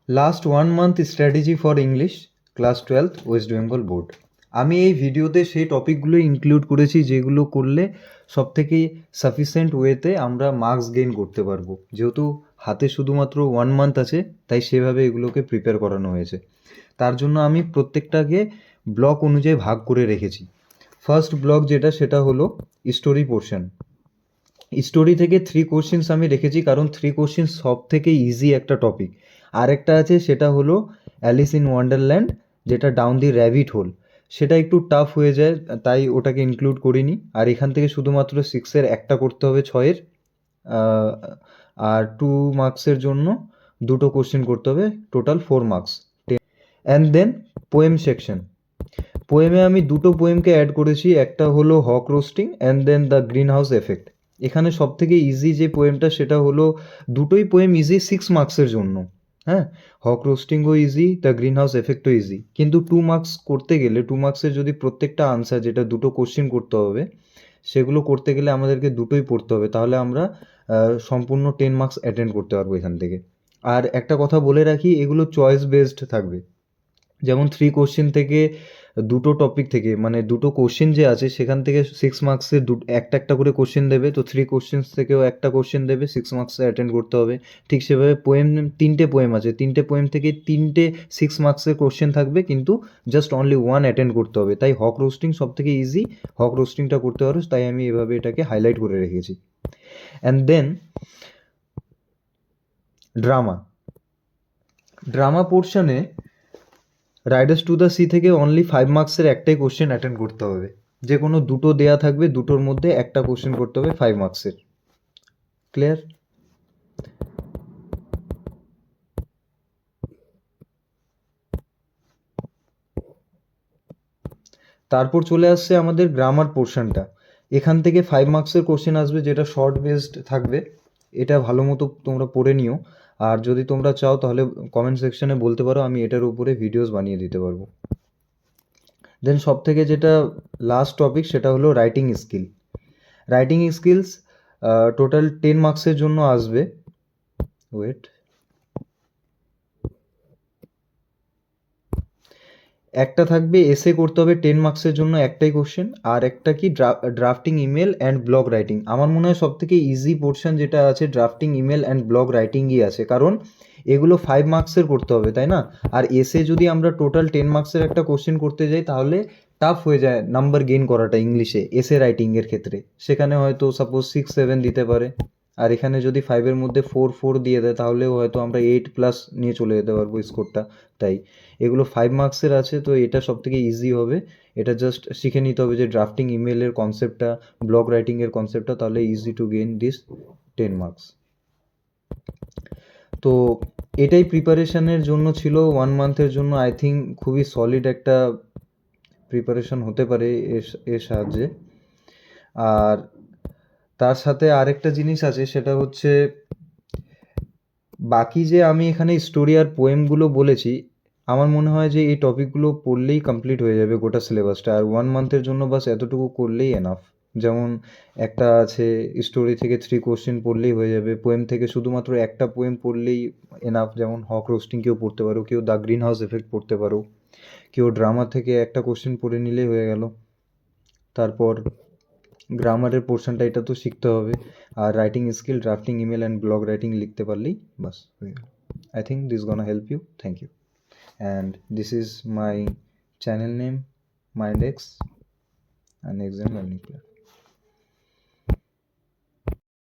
Last 1 month strategy for English class 12 West Bengal board. আমি এই ভিডিওতে সেই টপিকগুলো ইনক্লুড করেছি যেগুলো করলে সবথেকে সাফিসিয়েন্ট ওয়েতে আমরা মার্কস গেইন করতে পারবো। যেহেতু হাতে শুধুমাত্র 1 মান্থ আছে, তাই সেভাবে এগুলোকে প্রিপেয়ার করানো হয়েছে। তার জন্য আমি প্রত্যেকটাকে ব্লক অনুযায়ী ভাগ করে রেখেছি। ফার্স্ট ব্লক যেটা, সেটা হলো স্টোরি পোর্শন। স্টোরি থেকে 3 কোশ্চেন্স আমি রেখেছি, কারণ 3 কোশ্চেন্স সব থেকে ইজি একটা টপিক। আরেকটা আছে, সেটা হলো অ্যালিস ইন ওয়ান্ডারল্যান্ড, যেটা ডাউন দি র্যাবিট হোল। সেটা একটু টাফ হয়ে যায়, তাই ওটাকে ইনক্লুড করিনি। আর এখান থেকে শুধুমাত্র 6-এর একটা করতে হবে 6-এর, আর 2 মার্কসের জন্য 2টো কোশ্চেন করতে হবে, total 4 marks. And then poem section. পোয়েমে আমি 2টো পোয়েমকে অ্যাড করেছি, একটা হলো hawk roasting and then the greenhouse effect. এখানে সব থেকে ইজি যে পোয়েমটা, সেটা হলো, দুটোই পোয়েম ইজি 6 মার্কসের জন্য। হ্যাঁ, হক রোস্টিংও ইজি, দ্য গ্রিন হাউস এফেক্টও ইজি। কিন্তু 2 মার্কস করতে গেলে, 2 মার্কসের যদি প্রত্যেকটা আনসার, যেটা 2টো কোশ্চেন করতে হবে, সেগুলো করতে গেলে আমাদেরকে দুটোই পড়তে হবে। তাহলে আমরা সম্পূর্ণ 10 মার্কস অ্যাটেন্ড করতে পারবো এখান থেকে। আর একটা কথা বলে রাখি, এগুলো চয়েস বেসড থাকবে। যেমন 3 কোশ্চেন থেকে, 2টো টপিক থেকে, মানে 2টো কোশ্চেন যে আছে সেখান থেকে 6 মার্কসের একটা একটা করে কোশ্চেন দেবে। তো 3 কোশ্চেন্স থেকেও একটা কোশ্চেন দেবে, 6 মার্কসে অ্যাটেন্ড করতে হবে। ঠিক সেভাবে পোয়েম, 3টে পোয়েম আছে, 3টে পোয়েম থেকে 3টে 6 মার্কসের কোশ্চেন থাকবে, কিন্তু জাস্ট অনলি 1 অ্যাটেন্ড করতে হবে। তাই হক রোস্টিং সব থেকে ইজি, হক রোস্টিংটা করতে পারো, তাই আমি এভাবে এটাকে হাইলাইট করে রেখেছি। And then drama. ড্রামা পোর্শনে রাইডার্স টু দ্য সি থেকে অনলি 5 মার্কসের একটাই কোশ্চেন অ্যাটেন্ড করতে হবে। যে কোনো 2টো দেয়া থাকবে, 2টোর মধ্যে একটা কোশ্চেন করতে হবে 5 মার্কসের। ক্লিয়ার? তারপর চলে আসছে আমাদের গ্রামার পোর্শনটা। এখান থেকে 5 মার্কসের কোশ্চেন আসবে, যেটা শর্ট বেসড থাকবে। এটা ভালো মতো তোমরা পড়ে নিও। আর যদি তোমরা চাও তাহলে কমেন্ট সেকশনে বলতে পারো, আমি এটার উপরে ভিডিওস বানিয়ে দিতে পারবো। দেন সব থেকে যেটা লাস্ট টপিক, সেটা হলো writing skill. Writing skills total 10 মার্কসের জন্য আসবে। ওয়েট, একটা থাকবে এসে করতে হবে 10 মার্কসের জন্য, একটাই কোশ্চেন। আর একটা কি, drafting email and blog writing. আমার মনে হয় সব থেকে ইজি পোর্শন যেটা আছে, ড্রাফটিং ইমেল অ্যান্ড ব্লগ রাইটিংই আছে, কারণ এগুলো 5 মার্কসের করতে হবে, তাই না? আর এসে যদি আমরা টোটাল 10 মার্কসের একটা কোশ্চেন করতে যাই, তাহলে টাফ হয়ে যায় নাম্বার গেইন করাটা ইংলিশে, এসে রাইটিংয়ের ক্ষেত্রে। সেখানে হয়তো সাপোজ 6-7 দিতে পারে। আর এখানে যদি 5-এর মধ্যে 4-4 দিয়ে দেয়, তাহলেও হয়তো আমরা 8+ নিয়ে চলে যেতে পারবো স্কোরটা। তাই এগুলো 5 মার্কসের আছে, তো এটা সব থেকে ইজি হবে। এটা জাস্ট শিখে নিতে হবে যে ড্রাফটিং ইমেলের কনসেপ্টটা, ব্লগ রাইটিংয়ের কনসেপ্টটা, তাহলে easy to gain this 10 marks. তো এটাই প্রিপারেশনের জন্য ছিল 1 মান্থের জন্য। আই থিঙ্ক খুবই সলিড একটা প্রিপারেশন হতে পারে এর সাহায্যে। আর তার সাথে আরেকটা জিনিস আছে, সেটা হচ্ছে, বাকি যে আমি এখানে স্টোরি আর পোয়েমগুলো বলেছি, আমার মনে হয় যে এই টপিকগুলো পড়লেই কমপ্লিট হয়ে যাবে গোটা সিলেবাসটা। আর 1 মান্থের জন্য বাস এতটুকু করলেই এনাফ। যেমন একটা আছে, স্টোরি থেকে 3 কোশ্চেন পড়লেই হয়ে যাবে, পোয়েম থেকে শুধুমাত্র একটা পোয়েম পড়লেই এনাফ। যেমন হক রোস্টিং কেউ পড়তে পারো, কেউ দ্য গ্রিন হাউস এফেক্ট পড়তে পারো, কেউ ড্রামা থেকে একটা কোশ্চেন পড়ে নিলেই হয়ে গেল। তারপর গ্রামারের পোর্শনটা, এটা তো শিখতে হবে। আর writing skill, drafting email and blog writing লিখতে পারলেই বাস হয়ে গেল। I think this is gonna help you. Thank you. And this is my channel name, MindX, an exam learning platform.